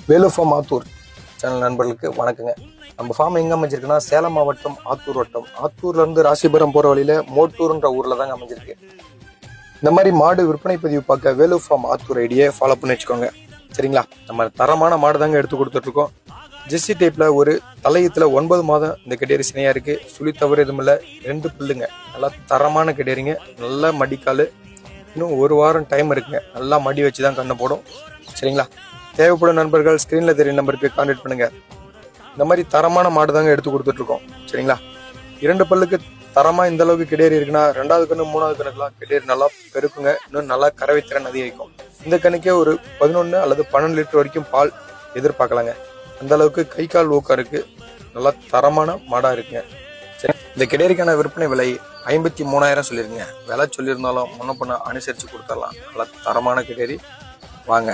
Velu form Attur channel நண்பர்களுக்கு வணக்கங்க. நம்ம ஃபார்ம் எங்கே அமைஞ்சிருக்குன்னா சேலம் மாவட்டம் ஆத்தூர் வட்டம். ஆத்தூர்லேருந்து ராசிபுரம் போகிற வழியில் மோட்டூர்ன்ற ஊரில் தாங்க அமைஞ்சிருக்கு. இந்த மாதிரி மாடு விற்பனை பதிவு பார்க்க வேலு ஃபார்ம் ஆத்தூர் ஐடியை ஃபாலோ பண்ணி வச்சுக்கோங்க. சரிங்களா? நம்ம தரமான மாடு தாங்க எடுத்து கொடுத்துட்ருக்கோம். ஜெர்சி டைப்பில் ஒரு தலையத்தில் 9 மாதம் இந்த கெடேரி சினையாக இருக்குது. சுழி தவறு எதுவும் இல்லை. 2 பில்லுங்க. நல்லா தரமான கெடேரிங்க. நல்லா மடிக்கால். இன்னும் 1 வாரம் டைம் இருக்குங்க. நல்லா மடி வச்சு தான் கண்ணை போடும். சரிங்களா? தேவைப்படும் நண்பர்கள் ஸ்க்ரீனில் தெரிய நம்பருக்கு கான்டாக்ட் பண்ணுங்கள். இந்த மாதிரி தரமான மாடு தாங்க எடுத்து கொடுத்துட்ருக்கோம். சரிங்களா? 2 பல்லுக்கு தரமாக இந்த அளவுக்கு கிடேரி இருக்குன்னா 2வது கண்ணு 3வது கண்ணுக்கெல்லாம் கிடேரி நல்லா பெருக்குங்க. இன்னும் நல்லா கறவைத்திறன் அதிகரிக்கும். இந்த கண்ணுக்கே ஒரு 11 அல்லது 12 லிட்டர் வரைக்கும் பால் எதிர்பார்க்கலாங்க. அந்த அளவுக்கு கை கால் ஊக்கம் இருக்குது. நல்லா தரமான மாடாக இருக்குங்க. சரி, இந்த கிடேரிக்கான விற்பனை விலை 53,000 சொல்லியிருங்க. விலை சொல்லியிருந்தாலும் முன்ன பண்ண அனுசரித்து கொடுத்துடலாம். நல்லா தரமான கிடேரி வாங்க.